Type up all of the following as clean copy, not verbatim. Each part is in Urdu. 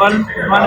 1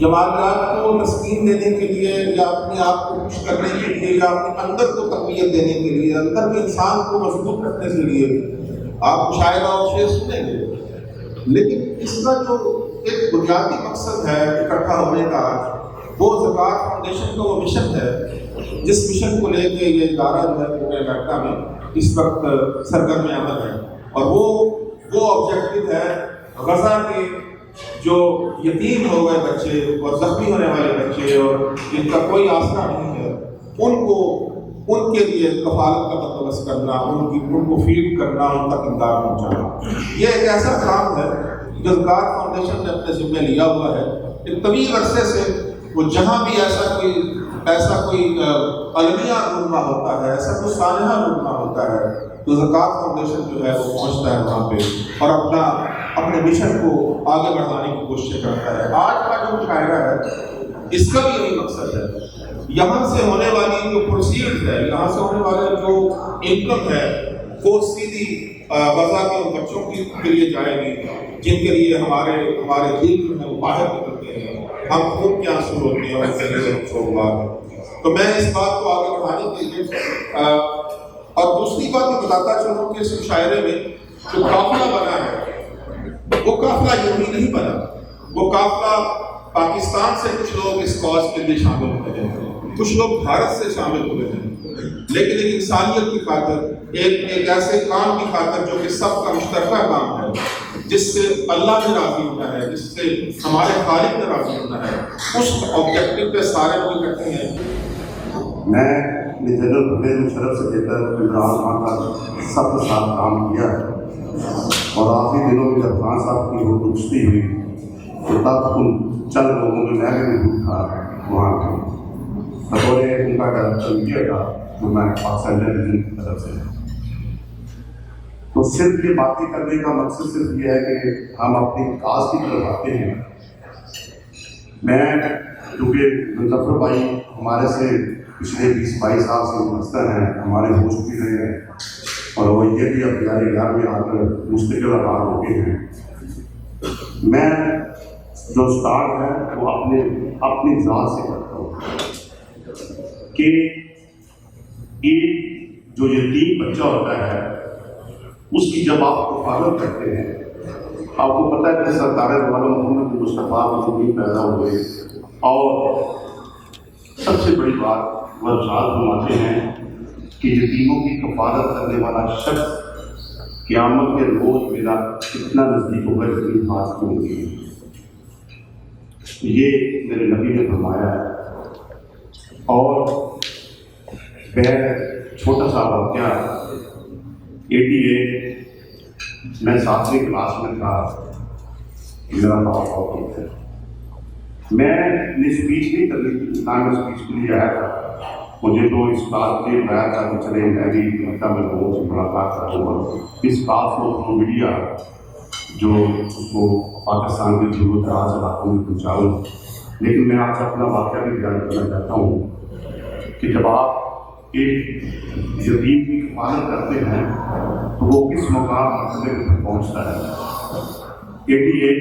جمالیات کو تسکین دینے کے لیے یا اپنے آپ کو خوش کرنے کے لیے یا اپنے اندر کو تقویت دینے کے لیے، اندر کے انسان کو مضبوط رکھنے کے لیے آپ مشاعرہ اور شعر سنیں گے، لیکن اس کا جو ایک بنیادی مقصد ہے اکٹھا ہونے کا، وہ زکوٰۃ فاؤنڈیشن کا وہ مشن ہے جس مشن کو لے کے یہ ادارہ جو ہے پورے امریکہ میں اس وقت سرگرم عمل ہے، اور وہ آبجیکٹو ہے غزہ کے جو یتیم ہو گئے بچے اور زخمی ہونے والے بچے اور جن کا کوئی آسرا نہیں ہے، ان کے لیے کفالت کا بندوبست کرنا، ان کو فیڈ کرنا، ان تک امداد پہنچانا۔ یہ ایک ایسا کام ہے جو زکوٰۃ فاؤنڈیشن نے اپنے ذمہ لیا ہوا ہے۔ ایک طویل عرصے سے وہ جہاں بھی ایسا کوئی المیہ رونما ہوتا ہے، ایسا کوئی سانحہ رونما ہوتا ہے، تو زکوٰۃ فاؤنڈیشن جو ہے وہ پہنچتا ہے وہاں پہ اور اپنے مشن کو آگے بڑھانے کی کوشش کرتا ہے۔ آج کا جو مشاعرہ ہے اس کا بھی یہی مقصد ہے، یہاں سے ہونے والی جو پروسیڈ ہے، یہاں سے ہونے والا جو انکم ہے، وہ سیدھی غزہ کے بچوں کے لیے جائے گی، جن کے لیے ہمارے دل جو ہے وہ باہر نکلتے ہیں، ہم خود کے آنسو ہوتے ہیں اور تو میں اس بات کو آگے بڑھانے کے لیے اور دوسری بات میں بتاتا چلوں کہ اس مشاعرے میں جو قافلہ بنا ہے وہ قافلہ یوں ہی نہیں بنا، وہ قافلہ پاکستان سے کچھ لوگ اس کاز کے لیے شامل ہوئے ہیں، کچھ لوگ بھارت سے شامل ہوئے ہیں، لیکن ایک انسانیت کی خاطر، ایک ایسے کام کی خاطر جو کہ سب کا مشترکہ کام ہے، جس سے اللہ نے راضی ہونا ہے، جس سے ہمارے خالق نے راضی ہونا ہے، اس آبجیکٹو پہ سارے لوگ اکٹھے ہیں۔ میں نے جنرل پرویز مشرف سے لے کر عمران خان کا سب کے ساتھ کام کیا ہے، اور آخری دنوں میں جب خان صاحب کی وہ رخصتی ہوئی تو تب ان چند لوگوں میں بھی موجود تھا وہاں کے بطور ان کا ڈائریکٹر میڈیا تھا جو میں پاکستان ٹیلیویژن کی طرف سے۔ تو صرف یہ باتیں کرنے کا مقصد صرف یہ ہے کہ ہم اپنی کاز کی طرف آتے ہیں۔ میں کیونکہ مظفر بھائی ہمارے سے پچھلے 20-22 سال سے وابستہ ہیں، ہمارے دوست بھی رہے ہیں، اور وہ یہ بھی اب 11 میں آ کر مستقل آباد ہو گئے ہیں۔ میں جو اسٹارٹ ہے وہ اپنی ذات سے کرتا ہوں کہ ایک جو یتیم بچہ ہوتا ہے اس کی جب آپ حفاظت کرتے ہیں، آپ کو پتہ ہے کہ سرکار والا محمد مصطفیٰ یتیم پیدا ہوئے، اور سب سے بڑی بات وہ ارشاد فرماتے ہیں کہ یتیموں کی کفالت کرنے والا شخص قیامت کے روز میرا اتنا نزدیک ہوگا جتنی بات کی ہوگی۔ یہ میرے نبی نے فرمایا ہے۔ اور چھوٹا سا واقعہ 88 میں 7ویں کلاس میں تھا، میرا باپ بہت ہے، میں نے اسپیچ نہیں کرنی تھی، نہ میں اسپیچ کے لیے آیا تھا، مجھے تو اس بات کے بتایا تھا کہ چلے میں بھی مکہ میں لوگوں سے ملاقات کروں گا، اس بات کو میڈیا جو اس کو پاکستان کے دور دراز علاقوں میں پہنچاؤں۔ لیکن میں آپ سے اپنا واقعہ بھی بیان کرنا چاہتا ہوں کہ جب آپ ایک یتیم کی کفالت کرتے ہیں تو وہ کس مقام مرتبے میں پہنچتا ہے۔ 88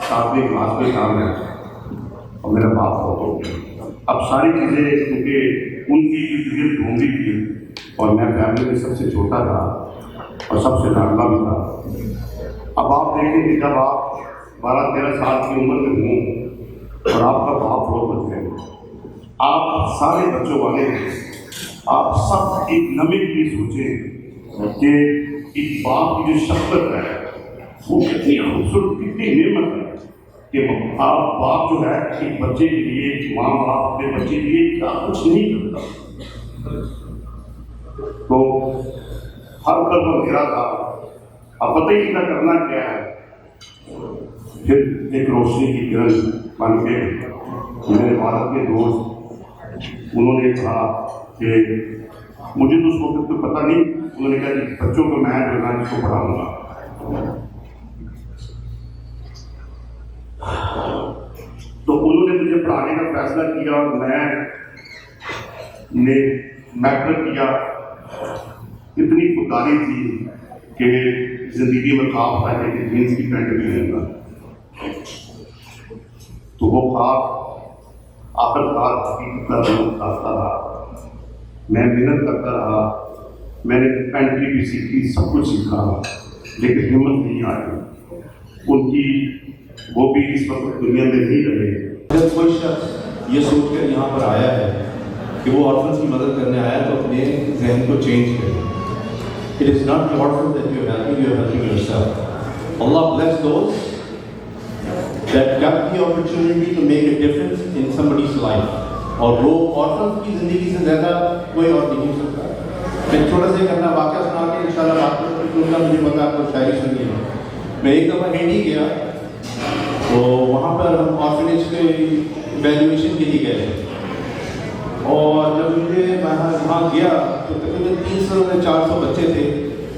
7ویں کلاس میں کام ہے اور میرا باپ ہو گیا۔ اب ساری چیزیں کیونکہ ان کی طبیعت ڈھونڈی تھی اور میں فیملی میں سب سے چھوٹا تھا اور سب سے لاڈلا بھی تھا۔ اب آپ دیکھیں کہ جب آپ 12-13 سال کی عمر میں ہوں اور آپ کا باپ بہت بچے ہیں، آپ سارے بچوں والے ہیں، آپ سب ایک لمحے کے لیے سوچیں کہ ایک باپ کی جو شفقت ہے وہ کتنی خوبصورت، کتنی نعمت ہے کہ آپ باپ جو ہے ایک بچے کے لیے، ایک ماں باپ اپنے بچے کے لیے کیا کچھ نہیں کرتا۔ تو ہر قدم میرا تھا، اب پتہ ہی نہ کرنا کیا ہے۔ پھر ایک روشنی کی کرن بن کے میرے والد کے دوست انہوں نے کہا کہ مجھے تو اس وقت تو پتہ نہیں، انہوں نے کہا کہ بچوں کو میں جو ہے اس کو پڑھاؤں گا۔ تو انہوں نے مجھے پڑھانے کا فیصلہ کیا اور میں نے میٹرک کیا۔ اتنی خودداری تھی کہ زندگی میں خواب تھا کہ جینس کی پینٹ بھی لوں گا۔ تو وہ خواب آخرکار حقیقت کا روپ راستہ رہا. میں محنت کرتا رہا, میں نے پینٹری بھی سیکھی, سب کچھ سیکھا, لیکن ہمت نہیں آئی ان کی. وہ بھی اس وقت دنیا میں نہیں رہے. جب کوئی شخص یہ سوچ کر یہاں پر آیا ہے کہ وہ آرفنس کی مدد کرنے آیا تو اپنے ذہن کو چینج کرے. It is not the orphan that you are helping yourself. Allah bless those that got the opportunity to make a difference in somebody's life. اور وہ orphan کی زندگی سے زیادہ کوئی اور نہیں ہو سکتا. میں چھوٹا سا ایک اپنا واقعہ سنا کے انشاءاللہ بات کروں گا. مجھے پتا آپ کو شاعری سنی ہے. میں ایک دفعہ ہینڈی گیا تو وہاں پر ہم آرفنیج کے ایویلیویشن کے لیے گئے, اور جب مجھے وہاں گیا تو تقریباً 300 سے 400 بچے تھے.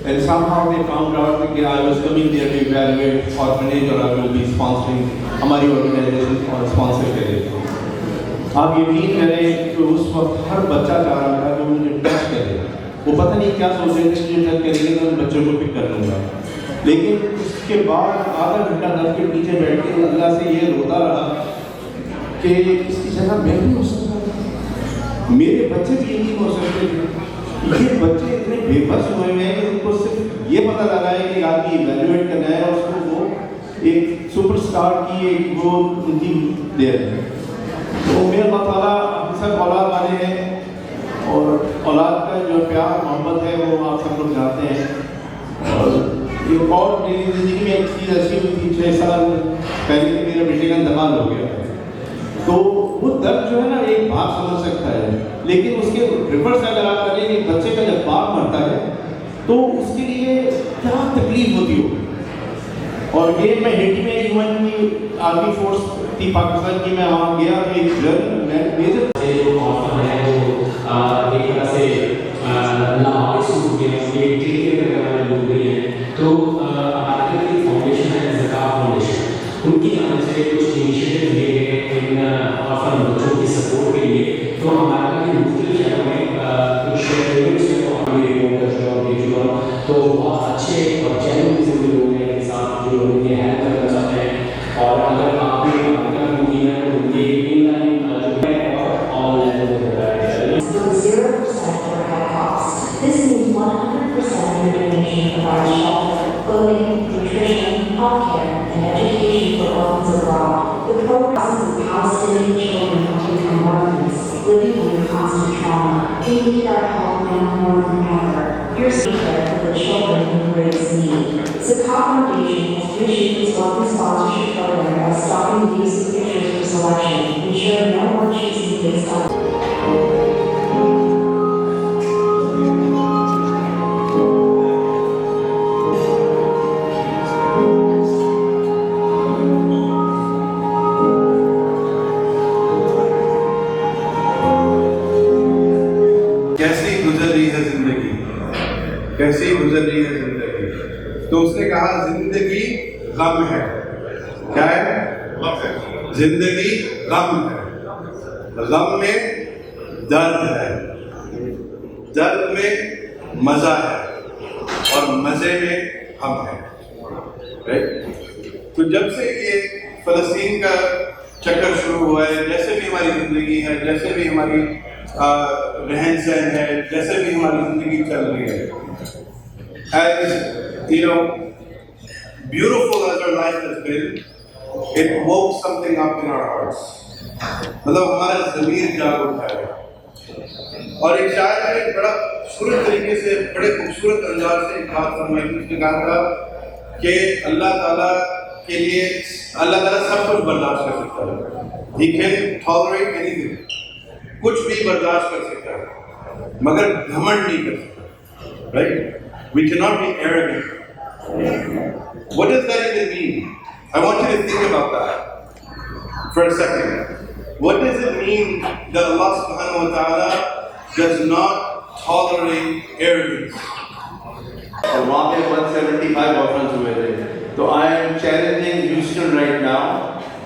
And somehow they found out that I was coming there to evaluate orphanage اور I will be sponsoring, ہماری organization اور sponsor کرے. آپ یقین کریں کہ اس وقت ہر بچہ چاہ رہا تھا کہ مجھے ٹچ کرے. وہ پتہ نہیں کیا سوچ رہے تھے کہ ٹچ کریں گے تو ان بچوں کو پک کر لوں گا. لیکن اس کے بعد آدھا گھنٹہ در کے پیچھے بیٹھ کے اللہ سے یہ روتا رہا کہ اس کی جگہ میں بھی ہو سکتا تھا, میرے بچے بھی یہ نہیں ہو سکتے تھے. یہ بچے اتنے بے بس ہوئے ہیں کہ ان کو صرف یہ پتہ لگا ہے کہ آدمی ایویلیویٹ کرنا ہے اور اس کو وہ ایک سپر اسٹار کی ایک وہ ان کی دے رہے ہیں. تو میرا اللہ تعالیٰ ہم سب اولاد والے ہیں, اور اولاد کا جو پیار محبت ہے وہ آپ سب لوگ جانتے ہیں. اور میری زندگی میں ایک چیز ایسی ہوئی تھی 6 سال پہلے کہ میرے بیٹے کا انتقال ہو گیا. تو وہ درد جو ہے نا ایک باپ سمجھ سکتا ہے, لیکن اس کے ریورس اگر آپ کریں کہ بچے کا جب باپ مرتا ہے تو اس کے لیے کیا تکلیف ہوتی ہوگی. اور یہ میں ہنڈی میں UN کی آرمی فورس تھی پاکستان کی, میں وہاں گیا تو ایک جرنل میں میجر ایک طرح سے تو ہمارے فاؤنڈیشن ہے زکا فاؤنڈیشن, ان کی جانب سے کچھ انیشیٹو لیے گئے ان آرفن بچوں کی سپورٹ کے لیے. تو ہمارے کے مختلف شہروں میں کچھ ایونٹس ہیں تو ہم رپورٹ کرتے ہیں اور دیکھ رہا ہوں تو بہت اچھے اور جینوئن قسم کے لوگ ہیں کے ساتھ جو لوگ یہ ہیلپ کرنا چاہتے ہیں. اور اگر آپ بھی ہمارا ممکن ہے تو یہ ان لائن جو ہے اور آن لائن ہو رہا ہے. 0% for high costs. This means 100% of the donation provides shelter, clothing, nutrition, healthcare, and education for orphans abroad. The program of Palestinian children who become orphans, living under constant trauma. We need our help now more than ever. Your care for the children in greatest need. Zakah Foundation has reshaped its orphan sponsorship program by stopping the use of pictures for selection, ensuring no more choosing based on کیسی گزر رہی ہے زندگی. تو اس نے کہا زندگی غم ہے. کیا ہے؟ زندگی غم ہے. غم میں درد ہے, درد میں مزہ ہے, اور مزے میں ہم ہیں. تو جب سے یہ فلسطین کا چکر شروع ہوا ہے, جیسے بھی ہماری زندگی ہے, جیسے بھی ہماری رہن سہن ہے, جیسے بھی ہماری زندگی چل رہی ہے, as you know, beautiful as our life has been, it woke something up in our hearts. مطلب ہمارا ضمیر جاگ اٹھا ہے. اور ایک شاعر نے بڑا خوبصورت طریقے سے, بڑے خوبصورت انداز سے ایک بات فرمائی. اس نے کہا تھا کہ اللہ تعالیٰ کے لیے اللہ تعالیٰ سب کچھ برداشت کر سکتا ہے. He can tolerate anything. کچھ بھی برداشت کر سکتا ہے, مگر گھمنڈ نہیں کر سکتا. Right? We cannot be arrogant. What does that even mean? I want you to think about that for a second. What does it mean that Allah subhanahu wa ta'ala does not tolerate arrogance? اور وہاں پہ 175 orphans ہوئے تھے. تو I am challenging Houston right now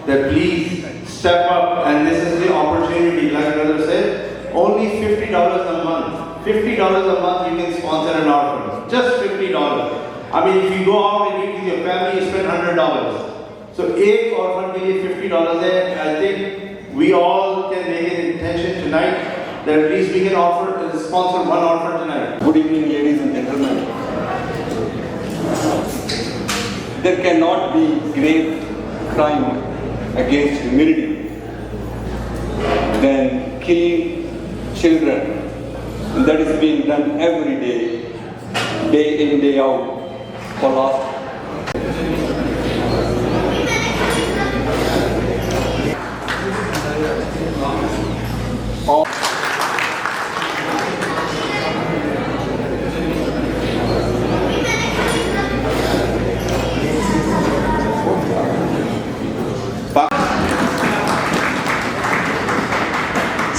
that please step up, and this is the opportunity, like brother said, only $50 a month. $50 a month you can sponsor an orphan. Just $50. I mean, if you go out and eat with your family, you spend $100. So ایک orphan کے لیے $50 ہے. I think we all can make an intention tonight that at least we can sponsor one orphan tonight. Good evening, ladies and gentlemen. There cannot be grave crime against humanity than killing children. And that is being done every day in, day out, for last.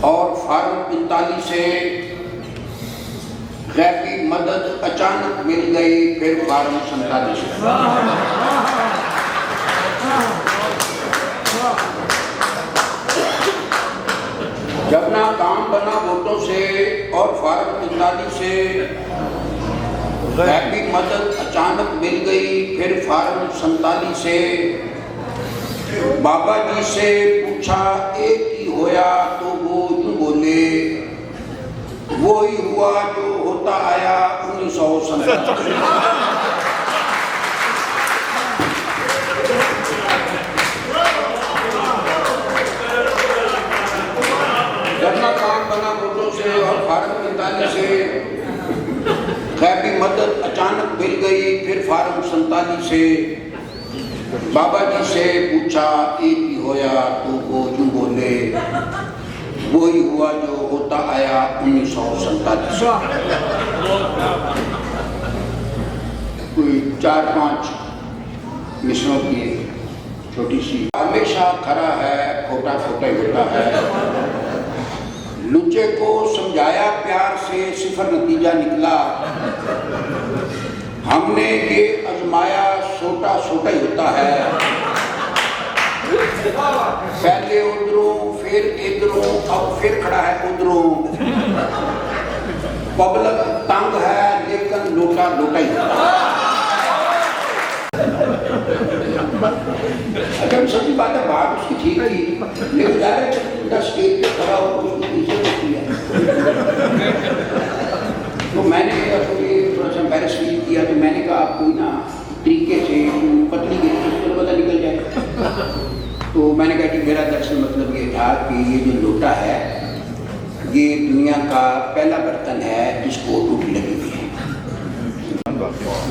اور فارم 45 سے غیبی مدد اچانک مل گئی، پھر فارم 47 سے۔ جب نہ کام بنا ووٹوں سے اور فارم 45 سے غیبی مدد اچانک مل گئی، پھر فارم 47 سے بابا جی سے پوچھا ایک ہی ہویا تو وہ یوں بولے وہی ہوا جو ہوتا آیا 1947۔ جب کام بنا ووٹوں سے اور فارم 45 سے غیبی مدد اچانک مل گئی، پھر فارم 47 سے بابا جی سے پوچھا ایک ہی ہویا تو وہ یوں بولے وہی ہوا جو ہوتا آیا 1947۔ کوئی 4-5 مصروں کی چھوٹی سی۔ ہمیشہ کھڑا ہے کھوٹا کھوٹا ہی ہوتا ہے، لچے کو سمجھایا پیار سے صفر نتیجہ نکلا، ہم نے یہ آزمایا سوٹا سوٹا ہی ہوتا ہے، پہلے ادھروں پھر ادھروں اب پھر کھڑا ہے ادھروں، پبلک تنگ ہے لیکن لوٹا لوٹا ہی ہوتا ہے۔ اگر سچی بات ہے بات اس کی ٹھیک تھی، لیکن ڈائریکٹ اسٹیج پہ کھڑا ہو اس کو پیچھے ہوتی ہے۔ تو میں نے تھوڑا سا امبیرس فیل کیا، تو میں نے کہا آپ کوئی نا طریقے سے پتلی کے تو پتہ نکل جائے۔ تو میں نے کہا کہ میرا دراصل مطلب یہ تھا کہ یہ جو لوٹا ہے یہ دنیا کا پہلا برتن ہے جس کو ٹوٹی لگی ہوئی ہے۔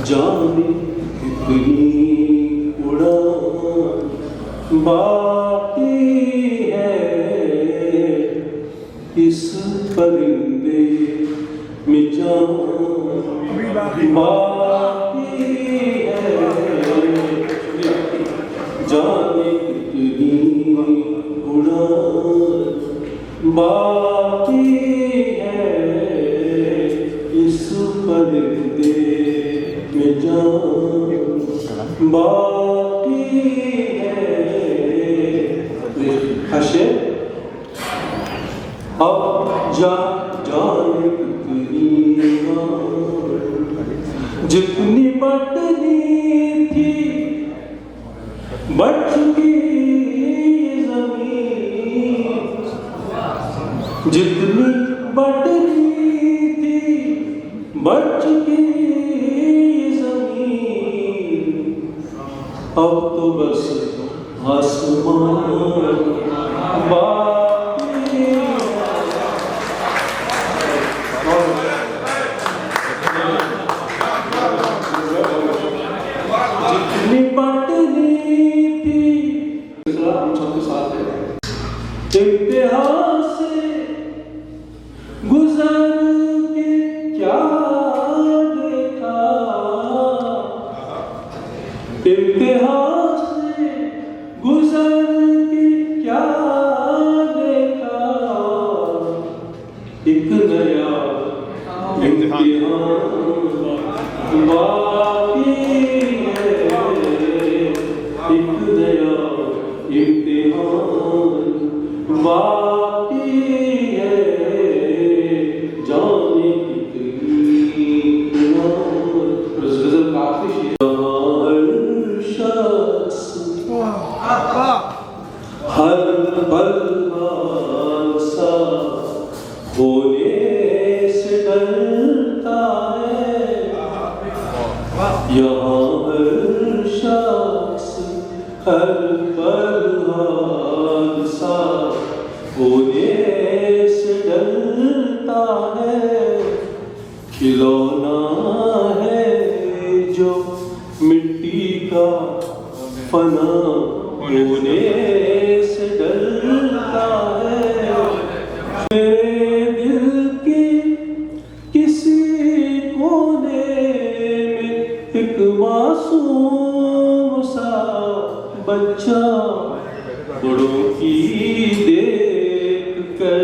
جانے کتنی اڑان باقی ہے اس پرندے میں، جان باقی ہے، جانے کتنی اڑان باقی ہے اس پرندے میں، جان باقی ہے۔ حشر اب جانے کتنی جتنی بٹنی تھی بٹ چکی زمین، جتنی بٹنی تھی بٹ چکی زمین، اب تو بس آسمان باقی ہے۔ جتنی بٹنی تھی امتحان سے گزر کے کیا دیکھا، امتحان سے گزر کے کیا دیکھا، ایک نیا امتحان باقی ہے، ایک نیا امتحان باقی ہے، جانے کتنی غزل کا آخری شعر، ہر شخص ہر پل حادثہ ہونے سے ڈرتا ہے، یہاں ہر شخص ہر پل حادثہ ہونے سے ڈرتا ہے، کھلونا ہے جو مٹی کا فنا ہونے سے ڈرتا ہے، میرے دل کے کسی کونے میں ایک معصوم سا بچہ بڑوں کی دیکھ کر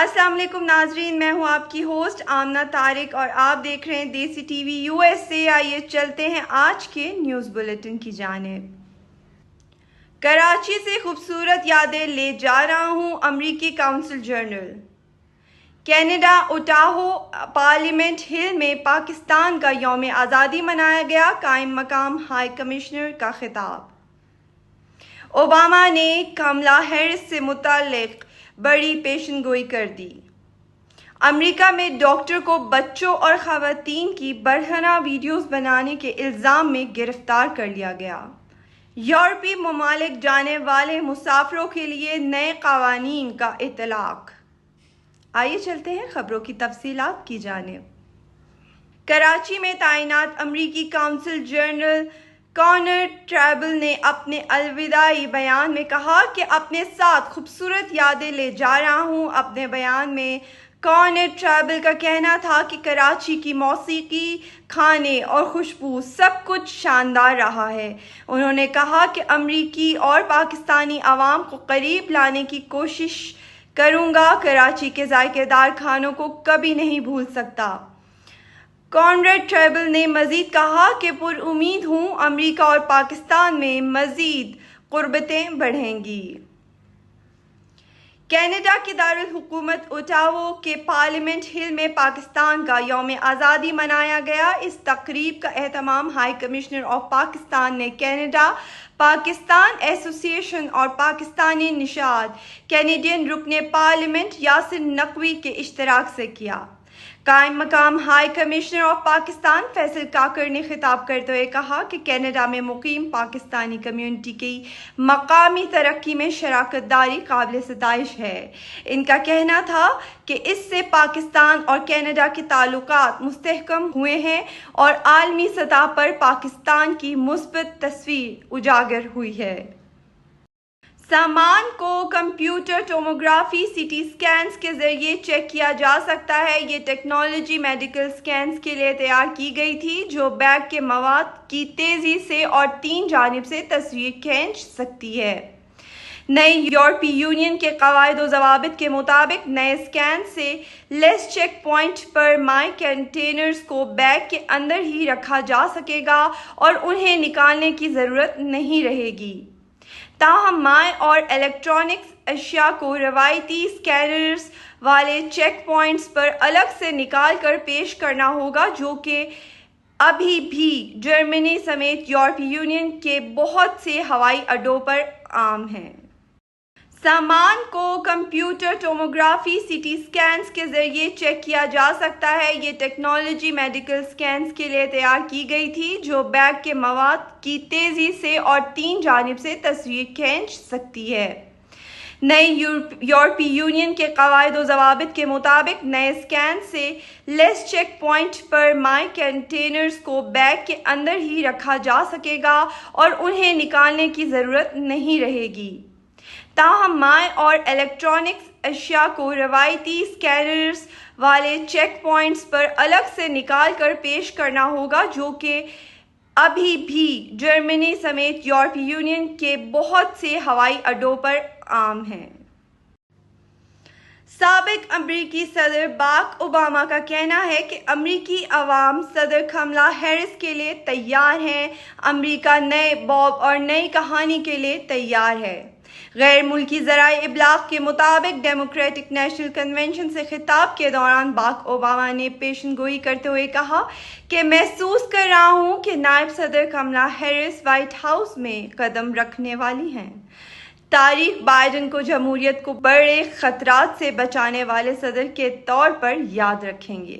السلام علیکم ناظرین، میں ہوں آپ کی ہوسٹ آمنہ طارق اور آپ دیکھ رہے ہیں دیسی ٹی وی USA۔ آئیے چلتے ہیں آج کے نیوز بلیٹن کی جانب۔ کراچی سے خوبصورت یادیں لے جا رہا ہوں، امریکی کونسل جنرل۔ کینیڈا اوٹاہو پارلیمنٹ ہل میں پاکستان کا یوم آزادی منایا گیا، قائم مقام ہائی کمشنر کا خطاب۔ اوباما نے کملا ہیرس سے متعلق بڑی پیشن گوئی کر دی۔ امریکہ میں ڈاکٹر کو بچوں اور خواتین کی برہنہ ویڈیوز بنانے کے الزام میں گرفتار کر لیا گیا۔ یورپی ممالک جانے والے مسافروں کے لیے نئے قوانین کا اطلاق۔ آئیے چلتے ہیں خبروں کی تفصیلات کی جانب۔ کراچی میں تعینات امریکی کونسل جنرل کانر ٹریبل نے اپنے الوداعی بیان میں کہا کہ اپنے ساتھ خوبصورت یادیں لے جا رہا ہوں۔ اپنے بیان میں کانر ٹریبل کا کہنا تھا کہ کراچی کی موسیقی، کھانے اور خوشبو سب کچھ شاندار رہا ہے۔ انہوں نے کہا کہ امریکی اور پاکستانی عوام کو قریب لانے کی کوشش کروں گا، کراچی کے ذائقہ دار کھانوں کو کبھی نہیں بھول سکتا۔ کانریڈ ٹریبل نے مزید کہا کہ پر امید ہوں امریکہ اور پاکستان میں مزید قربتیں بڑھیں گی۔ کینیڈا کے دارالحکومت اوٹاوا کے پارلیمنٹ ہل میں پاکستان کا یوم آزادی منایا گیا۔ اس تقریب کا اہتمام ہائی کمشنر آف پاکستان نے کینیڈا پاکستان ایسوسی ایشن اور پاکستانی نژاد کینیڈین رکن پارلیمنٹ یاسر نقوی کے اشتراک سے کیا۔ قائم مقام high commissioner of Pakistan Faisal Kakar نے خطاب کرتے ہوئے کہا کہ کینیڈا میں مقیم پاکستانی کمیونٹی کی مقامی ترقی میں شراکت داری قابل ستائش ہے۔ ان کا کہنا تھا کہ اس سے پاکستان اور کینیڈا کے تعلقات مستحکم ہوئے ہیں اور عالمی سطح پر پاکستان کی مثبت تصویر اجاگر ہوئی ہے۔ سامان کو computer tomography C T scans کے ذریعے چیک کیا جا سکتا ہے۔ یہ ٹیکنالوجی میڈیکل اسکینز کے لیے تیار کی گئی تھی جو بیگ کے مواد کی تیزی سے اور 3 جانب سے تصویر کھینچ سکتی ہے۔ نئے یورپی یونین کے قواعد و ضوابط کے مطابق نئے اسکین سے لیس چیک پوائنٹ پر مائی کنٹینرز کو بیگ کے اندر ہی رکھا جا سکے گا اور انہیں نکالنے کی ضرورت نہیں رہے گی۔ تاہم مائع اور الیکٹرانکس اشیاء کو روایتی اسکینرز والے چیک پوائنٹس پر الگ سے نکال کر پیش کرنا ہوگا، جو کہ ابھی بھی جرمنی سمیت یورپی یونین کے بہت سے ہوائی اڈوں پر عام ہے۔ سامان کو computer tomography C T scans کے ذریعے چیک کیا جا سکتا ہے۔ یہ ٹیکنالوجی میڈیکل اسکینز کے لیے تیار کی گئی تھی جو بیگ کے مواد کی تیزی سے اور 3 جانب سے تصویر کھینچ سکتی ہے۔ نئے یورپی یونین کے قواعد و ضوابط کے مطابق نئے اسکین سے لیس چیک پوائنٹ پر مائی کنٹینرز کو بیگ کے اندر ہی رکھا جا سکے گا اور انہیں نکالنے کی ضرورت نہیں رہے گی۔ تاہم مائع اور الیکٹرانکس اشیاء کو روایتی اسکینرز والے چیک پوائنٹس پر الگ سے نکال کر پیش کرنا ہوگا، جو کہ ابھی بھی جرمنی سمیت یورپی یونین کے بہت سے ہوائی اڈوں پر عام ہے۔ سابق امریکی صدر باراک اوباما کا کہنا ہے کہ امریکی عوام صدر کملا ہیرس کے لیے تیار ہیں۔ امریکہ نئے باب اور نئی کہانی کے لیے تیار ہے۔ غیر ملکی ذرائع ابلاغ کے مطابق ڈیموکریٹک نیشنل کنونشن سے خطاب کے دوران باراک اوباما نے پیشن گوئی کرتے ہوئے کہا کہ محسوس کر رہا ہوں کہ نائب صدر کملا ہیرس وائٹ ہاؤس میں قدم رکھنے والی ہیں۔ تاریخ بائیڈن کو جمہوریت کو بڑے خطرات سے بچانے والے صدر کے طور پر یاد رکھیں گے۔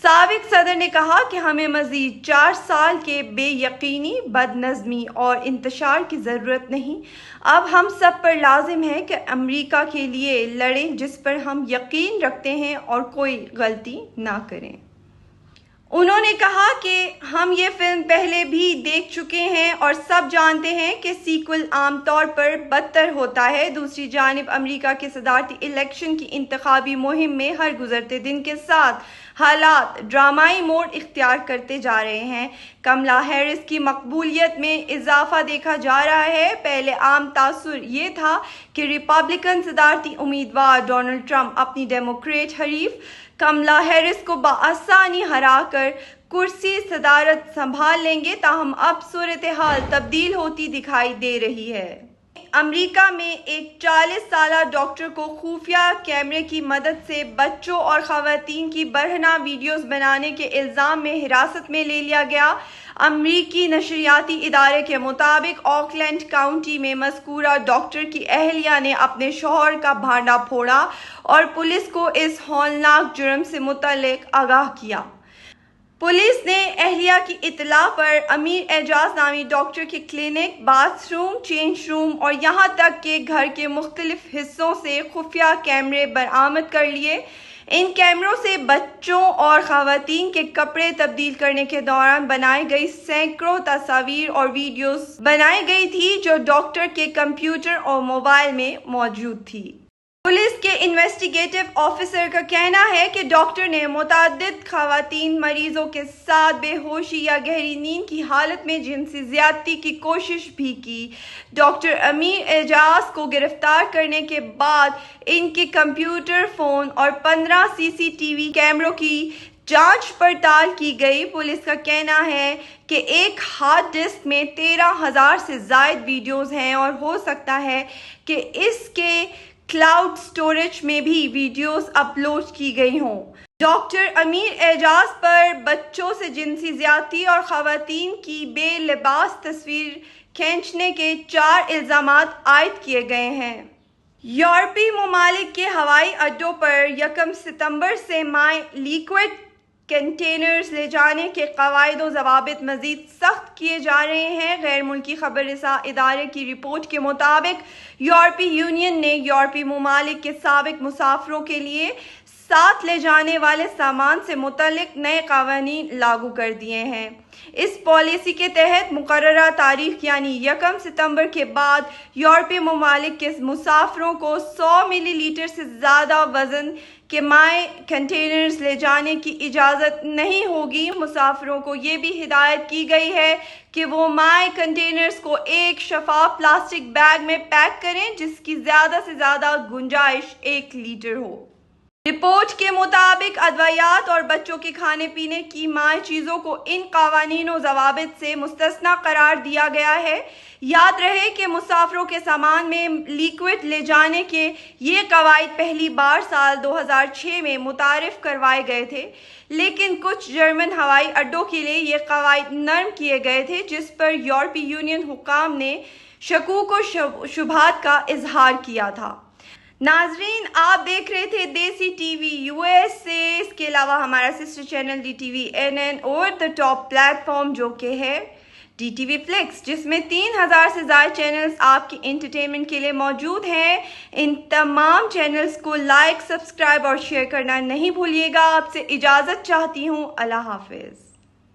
سابق صدر نے کہا کہ ہمیں مزید 4 سال کے بے یقینی، بد نظمی اور انتشار کی ضرورت نہیں۔ اب ہم سب پر لازم ہے کہ امریکہ کے لیے لڑیں جس پر ہم یقین رکھتے ہیں اور کوئی غلطی نہ کریں۔ انہوں نے کہا کہ ہم یہ فلم پہلے بھی دیکھ چکے ہیں اور سب جانتے ہیں کہ سیکول عام طور پر بدتر ہوتا ہے۔ دوسری جانب امریکہ کے صدارتی الیکشن کی انتخابی مہم میں ہر گزرتے دن کے ساتھ حالات ڈرامائی موڑ اختیار کرتے جا رہے ہیں۔ کملا ہیرس کی مقبولیت میں اضافہ دیکھا جا رہا ہے۔ پہلے عام تاثر یہ تھا کہ ریپبلکن صدارتی امیدوار ڈونلڈ ٹرمپ اپنی ڈیموکریٹ حریف کملا ہیرس کو بآسانی ہرا کر کرسی صدارت سنبھال لیں گے، تاہم اب صورتحال تبدیل ہوتی دکھائی دے رہی ہے۔ امریکہ میں ایک 40 سالہ ڈاکٹر کو خفیہ کیمرے کی مدد سے بچوں اور خواتین کی برہنہ ویڈیوز بنانے کے الزام میں حراست میں لے لیا گیا۔ امریکی نشریاتی ادارے کے مطابق آکلینڈ کاؤنٹی میں مذکورہ ڈاکٹر کی اہلیہ نے اپنے شوہر کا بھانڈا پھوڑا اور پولیس کو اس ہولناک جرم سے متعلق آگاہ کیا۔ پولیس نے اہلیہ کی اطلاع پر امیر اعجاز نامی ڈاکٹر کے کلینک، باتھ روم، چینج روم اور یہاں تک کہ گھر کے مختلف حصوں سے خفیہ کیمرے برآمد کر لیے۔ ان کیمروں سے بچوں اور خواتین کے کپڑے تبدیل کرنے کے دوران بنائی گئی سینکڑوں تصاویر اور ویڈیوز بنائی گئی تھی جو ڈاکٹر کے کمپیوٹر اور موبائل میں موجود تھی۔ پولیس کے انویسٹیگیٹو آفیسر کا کہنا ہے کہ ڈاکٹر نے متعدد خواتین مریضوں کے ساتھ بے ہوشی یا گہری نیند کی حالت میں جنسی زیادتی کی کوشش بھی کی۔ ڈاکٹر امیر اعجاز کو گرفتار کرنے کے بعد ان کے کمپیوٹر، فون اور 15 CCTV کیمروں کی جانچ پڑتال کی گئی۔ پولیس کا کہنا ہے کہ ایک ہارڈ ڈسک میں 13,000 سے زائد ویڈیوز ہیں اور ہو سکتا ہے کہ اس کے کلاؤڈ سٹوریج میں بھی ویڈیوز اپلوڈ کی گئی ہوں۔ ڈاکٹر امیر اعجاز پر بچوں سے جنسی زیادتی اور خواتین کی بے لباس تصویر کھینچنے کے 4 الزامات عائد کیے گئے ہیں۔ یورپی ممالک کے ہوائی اڈوں پر 1 ستمبر سے مائع لیکوئڈ کنٹینرز لے جانے کے قواعد و ضوابط مزید سخت کیے جا رہے ہیں۔ غیر ملکی خبر رساں ادارے کی رپورٹ کے مطابق یورپی یونین نے یورپی ممالک کے سابق مسافروں کے لیے ساتھ لے جانے والے سامان سے متعلق نئے قوانین لاگو کر دیے ہیں۔ اس پالیسی کے تحت مقررہ تاریخ یعنی 1 ستمبر کے بعد یورپی ممالک کے مسافروں کو 100 ملی لیٹر سے زیادہ وزن کے مائع کنٹینرز لے جانے کی اجازت نہیں ہوگی۔ مسافروں کو یہ بھی ہدایت کی گئی ہے کہ وہ مائع کنٹینرز کو ایک شفاف پلاسٹک بیگ میں پیک کریں جس کی زیادہ سے زیادہ گنجائش 1 لیٹر ہو۔ رپورٹ کے مطابق ادویات اور بچوں کے کھانے پینے کی مائع چیزوں کو ان قوانین و ضوابط سے مستثنی قرار دیا گیا ہے۔ یاد رہے کہ مسافروں کے سامان میں لیکوئڈ لے جانے کے یہ قواعد پہلی بار سال 2006 میں متعارف کروائے گئے تھے، لیکن کچھ جرمن ہوائی اڈوں کے لیے یہ قواعد نرم کیے گئے تھے جس پر یورپی یونین حکام نے شکوک و شبہات کا اظہار کیا تھا۔ ناظرین، آپ دیکھ رہے تھے دیسی ٹی وی USA۔ اس کے علاوہ ہمارا سسٹر چینل DTV NN اور دا ٹاپ پلیٹ فارم جو کہ ہے DTV Flix، جس میں 3,000 سے زائد چینلز آپ کی انٹرٹینمنٹ کے لیے موجود ہیں۔ ان تمام چینلز کو لائک، سبسکرائب اور شیئر کرنا نہیں بھولیے گا۔ آپ سے اجازت چاہتی ہوں۔ اللہ حافظ۔